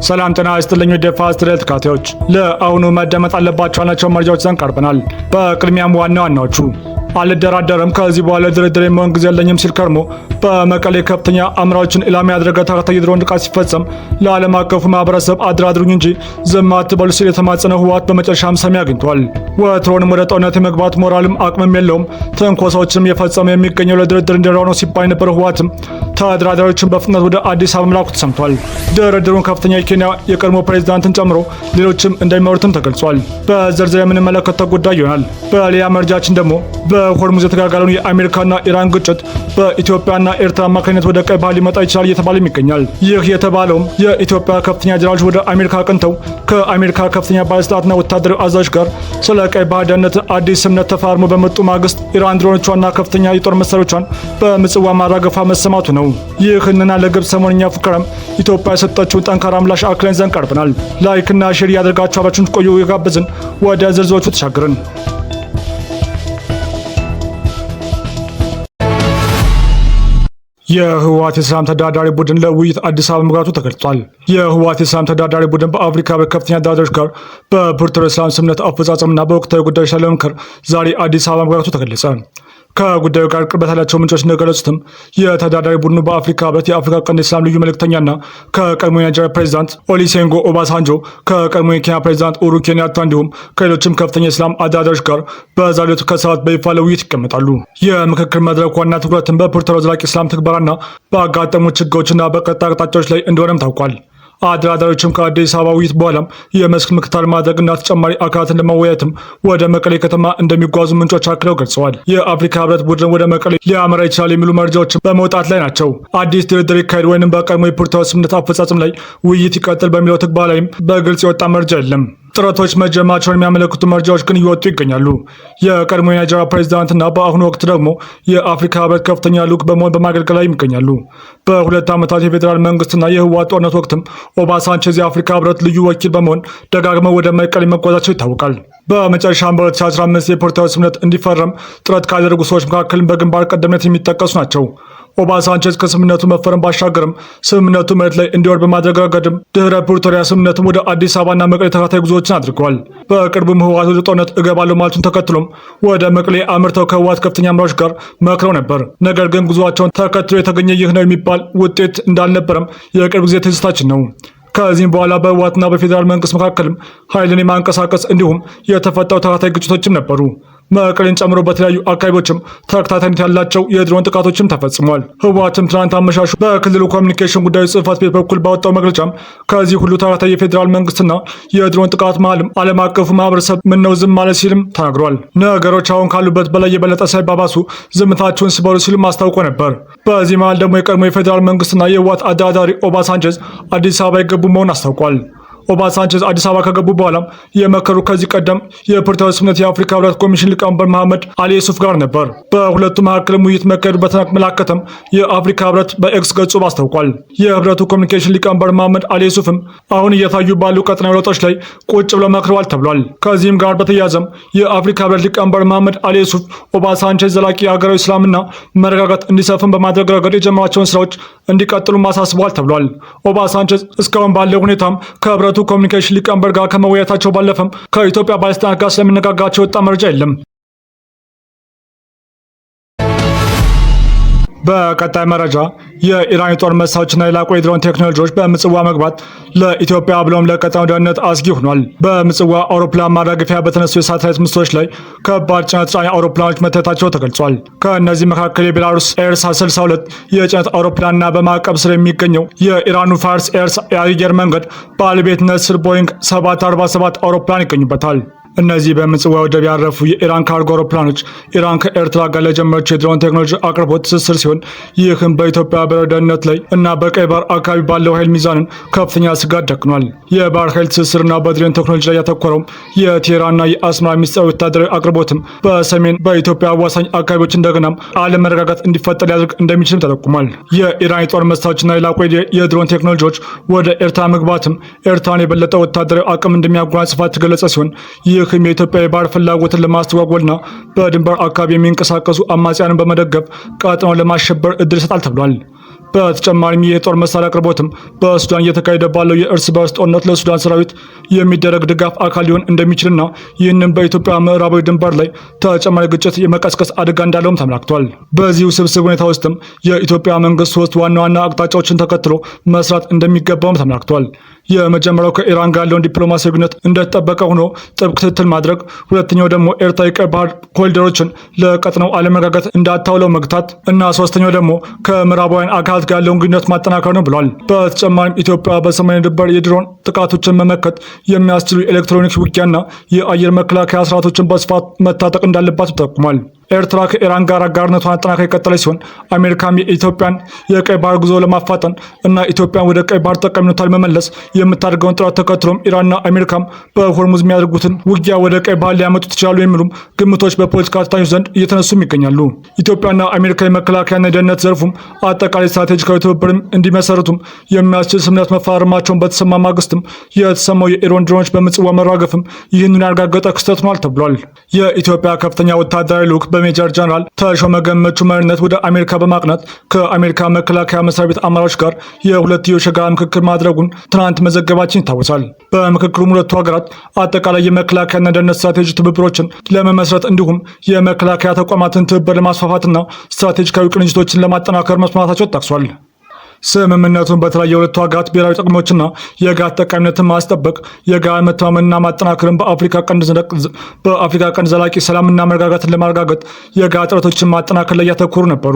ሰላም ጤና ይስጥልኝ ወደ ፋስት ሬት ተከታታዮች፣ ለአሁኑ መደመጥ አለባቸው ያልናቸው መረጃዎች ይዘን ቀርበናል። በቅድሚያም ዋና ዋናዎቹ አልደራደርም ከዚህ በኋላ ድርድር የመሆን ጊዜ የለኝም ሲል ከርሞ በመቀሌ ከፍተኛ አምራቾችን ኢላማ ያደረገ ተከታታይ የድሮን ጥቃት ሲፈጸም ለዓለም አቀፉ ማህበረሰብ አድራድሩኝ እንጂ ዝም አትበሉ ሲል የተማጸነው ህወሓት በመጨረሻም ሰሚ አግኝቷል። ወትሮንም ወደ ጦርነት የመግባት ሞራልም አቅምም የለውም፣ ትንኮሳዎችንም የፈጸመ የሚገኘው ለድርድር እንዲረዳው ነው ሲባል የነበረው ህወሓትም ተደራዳሪዎችን በፍጥነት ወደ አዲስ አበባ መላኩ ተሰምቷል። ድርድሩን ከፍተኛ የኬንያ የቀድሞ ፕሬዝዳንትን ጨምሮ ሌሎችም እንደሚመሩትም ተገልጿል። በዝርዝር የምንመለከተው ጉዳይ ይሆናል። በሌላ መረጃችን ደግሞ በሆርሙዝ የተጋጋለውን የአሜሪካና ኢራን ግጭት በኢትዮጵያና ኤርትራ አማካኝነት ወደ ቀይ ባህር ሊመጣ ይችላል እየተባለም ይገኛል። ይህ የተባለውም የኢትዮጵያ ከፍተኛ ጀነራሎች ወደ አሜሪካ አቅንተው ከአሜሪካ ከፍተኛ ባለስልጣናትና ወታደራዊ አዛዦች ጋር ስለ ቀይ ባህር ደህንነት አዲስ ስምምነት ተፈራርሞ በመጡ ማግስት ኢራን ድሮኖቿና ከፍተኛ የጦር መሳሪያዎቿን በምጽዋ ማራገፏ መሰማቱ ነው። ይህንና ለግብጽ ሰሞንኛ ፉከራም ኢትዮጵያ የሰጠችውን ጠንካራ ምላሽ አክለን ይዘን ቀርበናል። ላይክና ሼር ያደርጋችሁ አብራችሁን ቆዩ የጋበዝን ወደ ዝርዝሮቹ ተሻገርን። የህወሓት የሰላም ተደራዳሪ ቡድን ለውይይት አዲስ አበባ መግባቱ ተገልጿል። የህወሓት የሰላም ተደራዳሪ ቡድን በአፍሪካ በከፍተኛ አደራዳሪዎች ጋር በፕሪቶሪያ የሰላም ስምምነት አፈጻጸምና በወቅታዊ ጉዳዮች ላይ ለመምከር ዛሬ አዲስ አበባ መግባቱ ተገለጸ። ከጉዳዩ ጋር ቅርበት ያላቸው ምንጮች እንደገለጹትም የተደራዳሪ ቡድኑ በአፍሪካ ህብረት የአፍሪካ ቀንድ የሰላም ልዩ መልእክተኛና ከቀድሞ የናይጄሪያ ፕሬዚዳንት ኦሉሴጉን ኦባሳንጆ ከቀድሞ የኬንያ ፕሬዚዳንት ኡሁሩ ኬንያታ እንዲሁም ከሌሎችም ከፍተኛ የሰላም አደራዳሪዎች ጋር በዛሬው ዕለት ከሰዓት በይፋ ለውይይት ይቀመጣሉ። የምክክር መድረኩ ዋና ትኩረትም በፕሪቶሪያ ዘላቂ ሰላም ትግበራና ባጋጠሙ ችግሮችና በቀጣይ አቅጣጫዎች ላይ እንደሆነም ታውቋል። አደራዳሪዎችም ከአዲስ አበባ ውይይት በኋላም የመስክ ምክክር ማድረግና ተጨማሪ አካላትን ለመወያየትም ወደ መቀሌ ከተማ እንደሚጓዙ ምንጮች አክለው ገልጸዋል። የአፍሪካ ህብረት ቡድን ወደ መቀሌ ሊያመራ ይችላል የሚሉ መረጃዎች በመውጣት ላይ ናቸው። አዲስ ድርድር ይካሄድ ወይንም በቀድሞ የፕሪቶሪያ ስምምነት አፈጻጸም ላይ ውይይት ይቀጥል በሚለው ትግበራ ላይም በግልጽ የወጣ መረጃ የለም። ጥረቶች መጀመራቸውን የሚያመለክቱ መረጃዎች ግን እየወጡ ይገኛሉ። የቀድሞ የናይጄሪያ ፕሬዚዳንትና በአሁኑ ወቅት ደግሞ የአፍሪካ ህብረት ከፍተኛ ልዑክ በመሆን በማገልገል ላይ ይገኛሉ። በሁለት ዓመታት የፌዴራል መንግስትና የህወሓት ጦርነት ወቅትም ኦባሳንጆ የአፍሪካ ህብረት ልዩ ወኪል በመሆን ደጋግመው ወደ መቀሌ መጓዛቸው ይታወቃል። በመጨረሻም በ2015 የፕሪቶሪያ ስምምነት እንዲፈረም ጥረት ካደረጉ ሰዎች መካከል በግንባር ቀደምነት የሚጠቀሱ ናቸው። ኦባሳንጆ ከስምምነቱ መፈረም ባሻገርም ስምምነቱ መሬት ላይ እንዲወርድ በማድረግ ረገድም ድህረ ፕሪቶሪያ ስምምነትም ወደ አዲስ አበባና መቀሌ ተከታታይ ጉዞዎችን አድርገዋል። በቅርቡም ህወሓት ወደ ጦርነት እገባለሁ ማለቱን ተከትሎም ወደ መቀሌ አምርተው ከህወሓት ከፍተኛ አመራሮች ጋር መክረው ነበር። ነገር ግን ጉዞአቸውን ተከትሎ የተገኘ ይህ ነው የሚባል ውጤት እንዳልነበረም የቅርብ ጊዜ ትዝታችን ነው። ከዚህም በኋላ በህወሓትና በፌዴራል መንግስት መካከልም ኃይልን የማንቀሳቀስ እንዲሁም የተፈጠሩ ተከታታይ ግጭቶችም ነበሩ። መቀሌን ጨምሮ በተለያዩ አካባቢዎችም ተከታታይነት ያላቸው የድሮን ጥቃቶችም ተፈጽሟል። ህወሓትም ትናንት አመሻሹ በክልሉ ኮሚኒኬሽን ጉዳዮች ጽህፈት ቤት በኩል ባወጣው መግለጫም ከዚህ ሁሉ ተከታታይ የፌዴራል መንግስትና የድሮን ጥቃት መሃልም ዓለም አቀፉ ማህበረሰብ ምነው ዝም ማለት ሲልም ተናግሯል። ነገሮች አሁን ካሉበት በላይ የበለጠ ሳይባባሱ ዝምታችሁን ስበሩ ሲልም አስታውቆ ነበር። በዚህ መሃል ደግሞ የቀድሞ የፌዴራል መንግስትና የህወሓት አደራዳሪ ኦባሳንጆ አዲስ አበባ የገቡ መሆኑን አስታውቋል። ኦባሳንጆ አዲስ አበባ ከገቡ በኋላም የመከሩ ከዚህ ቀደም የፕሪቶሪያ ስምምነት የአፍሪካ ህብረት ኮሚሽን ሊቀመንበር መሐመድ አሊ ዩሱፍ ጋር ነበር። በሁለቱ መካከልም ውይይት መካሄዱ በተመለከተም የአፍሪካ ህብረት በኤክስ ገጹ አስታውቋል። የህብረቱ ኮሚኒኬሽን ሊቀመንበር መሐመድ አሊ ዩሱፍም አሁን እየታዩ ባሉ ቀጠናዊ ለውጦች ላይ ቁጭ ብለው መክረዋል ተብሏል። ከዚህም ጋር በተያያዘም የአፍሪካ ህብረት ሊቀመንበር መሐመድ አሊ ዩሱፍ ኦባሳንጆ ዘላቂ የሀገራዊ ሰላምና መረጋጋት እንዲሰፍን በማድረግ ረገድ የጀመሯቸውን ስራዎች እንዲቀጥሉ አሳስበዋል ተብሏል። ኦባሳንጆ እስካሁን ባለው ሁኔታም ከህብረቱ ኮሚኒኬሽን ሊቀመንበር ጋር ከመወያየታቸው ባለፈም ከኢትዮጵያ ባለስልጣናት ጋር ስለመነጋገራቸው የወጣ መረጃ የለም። በቀጣይ መረጃ የኢራን የጦር መሳሪያዎችና የላቁ የድሮን ቴክኖሎጂዎች በምጽዋ መግባት ለኢትዮጵያ ብሎም ለቀጣናው ደህንነት አስጊ ሆኗል። በምጽዋ አውሮፕላን ማራገፊያ በተነሱ የሳተላይት ምስሎች ላይ ከባድ ጭነት ጫኝ አውሮፕላኖች መታየታቸው ተገልጿል። ከእነዚህ መካከል የቤላሩስ ኤርስ 62 የጭነት አውሮፕላንና በማዕቀብ ስር የሚገኘው የኢራኑ ፋርስ ኤርስ የአየር መንገድ ባለቤትነት ስር ቦይንግ 747 አውሮፕላን ይገኙበታል። እነዚህ በምጽዋ ወደብ ያረፉ የኢራን ካርጎ አውሮፕላኖች ኢራን ከኤርትራ ጋር ለጀመረችው የድሮን ቴክኖሎጂ አቅርቦት ትስስር ሲሆን ይህም በኢትዮጵያ ብሔራዊ ደህንነት ላይ እና በቀይ ባህር አካባቢ ባለው ኃይል ሚዛንን ከፍተኛ ስጋት ደቅኗል። የባህር ኃይል ትስስርና በድሮን ቴክኖሎጂ ላይ ያተኮረው የቴህራንና የአስመራ ሚስጥራዊ ወታደራዊ አቅርቦትም በሰሜን በኢትዮጵያ አዋሳኝ አካባቢዎች እንደገናም አለመረጋጋት እንዲፈጠር ሊያደርግ እንደሚችልም ተጠቁሟል። የኢራን የጦር መሳሪያዎችና የላቁ የድሮን ቴክኖሎጂዎች ወደ ኤርትራ መግባትም ኤርትራን የበለጠ ወታደራዊ አቅም እንደሚያጎናጽፋት የተገለጸ ሲሆን ይህም የኢትዮጵያ የባህር ፍላጎትን ለማስተጓጎልና በድንበር አካባቢ የሚንቀሳቀሱ አማጽያንን በመደገፍ ቀጠናውን ለማሸበር እድል ይሰጣል ተብሏል። በተጨማሪም የጦር መሳሪያ አቅርቦትም በሱዳን እየተካሄደ ባለው የእርስ በርስ ጦርነት ለሱዳን ሰራዊት የሚደረግ ድጋፍ አካል ሊሆን እንደሚችልና ይህንም በኢትዮጵያ ምዕራባዊ ድንበር ላይ ተጨማሪ ግጭት የመቀስቀስ አደጋ እንዳለውም ተመላክቷል። በዚህ ውስብስብ ሁኔታ ውስጥም የኢትዮጵያ መንግስት ሶስት ዋና ዋና አቅጣጫዎችን ተከትሎ መስራት እንደሚገባውም ተመላክቷል። የመጀመሪያው ከኢራን ጋር ያለውን ዲፕሎማሲያዊ ግንኙነት እንደተጠበቀ ሆኖ ጥብቅ ክትትል ማድረግ፣ ሁለተኛው ደግሞ ኤርትራ የቀይ ባህር ኮሪደሮችን ለቀጥናው አለመረጋጋት እንዳታውለው መግታት እና ሶስተኛው ደግሞ ከምዕራባውያን አካላት ጋር ያለውን ግንኙነት ማጠናከር ነው ብሏል። በተጨማሪም ኢትዮጵያ በሰሜን ድንበር የድሮን ጥቃቶችን መመከት የሚያስችሉ የኤሌክትሮኒክስ ውጊያና የአየር መከላከያ ስርዓቶችን በስፋት መታጠቅ እንዳለባት ተጠቁሟል። ኤርትራ ከኢራን ጋር አጋርነቷን አጠናክራ የቀጠለች ሲሆን አሜሪካም የኢትዮጵያን የቀይ ባህር ጉዞ ለማፋጠን እና ኢትዮጵያን ወደ ቀይ ባህር ተጠቃሚነቷ ለመመለስ የምታደርገውን ጥረት ተከትሎም ኢራንና አሜሪካም በሆርሙዝ የሚያደርጉትን ውጊያ ወደ ቀይ ባህር ሊያመጡት ይችላሉ የሚሉም ግምቶች በፖለቲካ ተንታኞች ዘንድ እየተነሱም ይገኛሉ። ኢትዮጵያና አሜሪካ የመከላከያና የደህንነት ዘርፉም አጠቃላይ ስትራቴጂካዊ ትብብርም እንዲመሰርቱም የሚያስችል ስምምነት መፈራረማቸውን በተሰማ ማግስትም የተሰማው የኢራን ድሮኖች በምጽዋ መራገፍም ይህንን ያረጋገጠ ክስተት ነው ተብሏል። የኢትዮጵያ ከፍተኛ ወታደራዊ ልዑክ በሜጀር ጀነራል ተሾመ ገመቹ መሪነት ወደ አሜሪካ በማቅናት ከአሜሪካ መከላከያ መስሪያ ቤት አመራሮች ጋር የሁለትዮሽ የጋራ ምክክር ማድረጉን ትናንት መዘገባችን ይታወሳል። በምክክሩም ሁለቱ ሀገራት አጠቃላይ የመከላከያና ደህንነት ስትራቴጂ ትብብሮችን ለመመስረት እንዲሁም የመከላከያ ተቋማትን ትብብር ለማስፋፋትና ስትራቴጂካዊ ቅንጅቶችን ለማጠናከር መስማማታቸው ጠቅሷል። ስምምነቱን በተለይ የሁለቱ ሀገራት ብሔራዊ ጥቅሞችና የጋራ ጠቃሚነትን ማስጠበቅ፣ የጋራ መተማመንና ማጠናከርን በአፍሪካ ቀንድ ዘላቂ ሰላምና መረጋጋትን ለማረጋገጥ የጋራ ጥረቶችን ማጠናከር ላይ ያተኮሩ ነበሩ።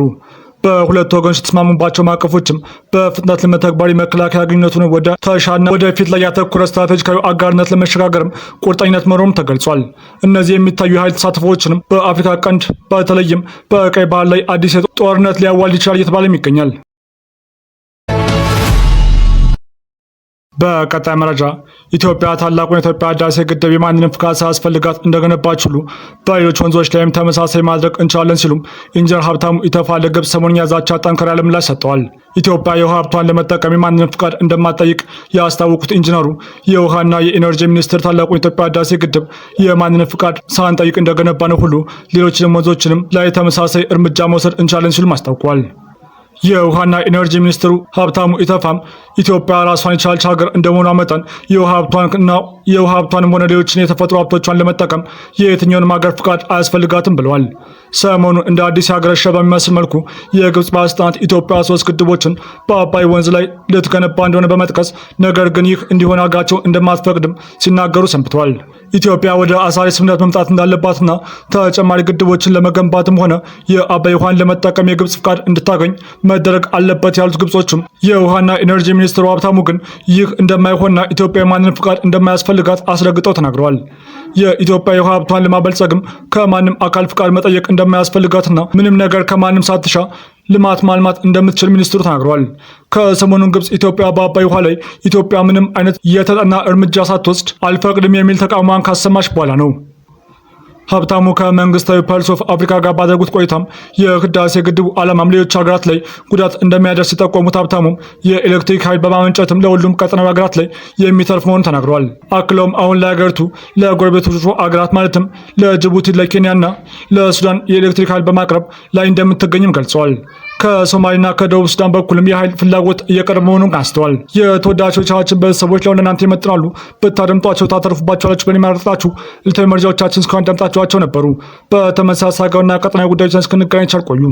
በሁለቱ ወገኖች የተስማሙባቸው ማዕቀፎችም በፍጥነት ለመተግበር የመከላከያ ግንኙነቱን ወደ ተሻና ወደፊት ላይ ያተኮረ ስትራቴጂካዊ አጋርነት ለመሸጋገርም ቁርጠኝነት መኖሩም ተገልጿል። እነዚህ የሚታዩ የኃይል ተሳትፎዎችንም በአፍሪካ ቀንድ በተለይም በቀይ ባህር ላይ አዲስ ጦርነት ሊያዋልድ ይችላል እየተባለም ይገኛል። በቀጣይ መረጃ ኢትዮጵያ ታላቁን የኢትዮጵያ ህዳሴ ግድብ የማንንም ፍቃድ ሳያስፈልጋት እንደገነባች ሁሉ በሌሎች ወንዞች ላይም ተመሳሳይ ማድረግ እንችላለን ሲሉም ኢንጂነር ሀብታሙ ኢተፋ ለግብጽ ሰሞኑን ያዛቻ ጠንከር ያለ ምላሽ ሰጥተዋል። ኢትዮጵያ የውሃ ሀብቷን ለመጠቀም የማንንም ፍቃድ እንደማትጠይቅ ያስታወቁት ኢንጂነሩ የውሃና የኢነርጂ ሚኒስቴር ታላቁን የኢትዮጵያ ህዳሴ ግድብ የማንንም ፍቃድ ሳንጠይቅ እንደገነባ ነው ሁሉ ሌሎችንም ወንዞችንም ላይ ተመሳሳይ እርምጃ መውሰድ እንችላለን ሲሉም አስታውቋል። የውሃና ኢነርጂ ሚኒስትሩ ሀብታሙ ኢተፋም ኢትዮጵያ ራሷን የቻለች ሀገር እንደመሆኗ መጠን የውሃ ሀብቷንም ሆነ ሌሎችን የተፈጥሮ ሀብቶቿን ለመጠቀም የየትኛውንም ሀገር ፍቃድ አያስፈልጋትም ብለዋል። ሰሞኑን እንደ አዲስ ያገረሸ በሚመስል መልኩ የግብጽ ባለስልጣናት ኢትዮጵያ 3 ግድቦችን በአባይ ወንዝ ላይ ልትገነባ እንደሆነ በመጥቀስ ነገር ግን ይህ እንዲሆን ሀገራቸው እንደማትፈቅድም ሲናገሩ ሰንብተዋል። ኢትዮጵያ ወደ አሳሪ ስምምነት መምጣት እንዳለባትና ተጨማሪ ግድቦችን ለመገንባትም ሆነ የአባይ ውሃን ለመጠቀም የግብጽ ፍቃድ እንድታገኝ መደረግ አለበት ያሉት ግብጾችም የውሃና ኢነርጂ ሚኒስትሩ ሀብታሙ ግን ይህ እንደማይሆንና ኢትዮጵያ የማንንም ፍቃድ እንደማያስፈልጋት አስረግጠው ተናግረዋል። የኢትዮጵያ የውሃ ሀብቷን ለማበልጸግም ከማንም አካል ፍቃድ መጠየቅ እንደማያስፈልጋትና ምንም ነገር ከማንም ሳትሻ ልማት ማልማት እንደምትችል ሚኒስትሩ ተናግረዋል። ከሰሞኑን ግብጽ ኢትዮጵያ በአባይ ውሃ ላይ ኢትዮጵያ ምንም አይነት የተጠና እርምጃ ሳትወስድ አልፈቅድም የሚል ተቃውሟን ካሰማች በኋላ ነው። ሀብታሙ ከመንግስታዊ ፐልስ ኦፍ አፍሪካ ጋር ባደረጉት ቆይታም የህዳሴ ግድቡ ዓላማም ሌሎች ሀገራት ላይ ጉዳት እንደሚያደርስ ሲጠቆሙት ሀብታሙም የኤሌክትሪክ ኃይል በማመንጨትም ለሁሉም ቀጠናዊ ሀገራት ላይ የሚተርፍ መሆኑን ተናግረዋል። አክለውም አሁን ላይ ሀገሪቱ ለጎረቤቶቹ ሀገራት ማለትም ለጅቡቲ፣ ለኬንያና ለሱዳን የኤሌክትሪክ ኃይል በማቅረብ ላይ እንደምትገኝም ገልጸዋል። ከሶማሌና ከደቡብ ሱዳን በኩልም የኃይል ፍላጎት እየቀረበ መሆኑን አንስተዋል። የተወዳጆቻችን ቤተሰቦች ለእናንተ ይመጥናሉ ብታደምጧቸው ታተርፉባቸዋላችሁ በኔ ማረጣችሁ ዕለታዊ መረጃዎቻችን እስካሁን ደምጣችኋቸው ነበሩ። በተመሳሳይ ሀገርና ቀጠናዊ ጉዳዮች እስክንገናኝ ቸር ቆዩ።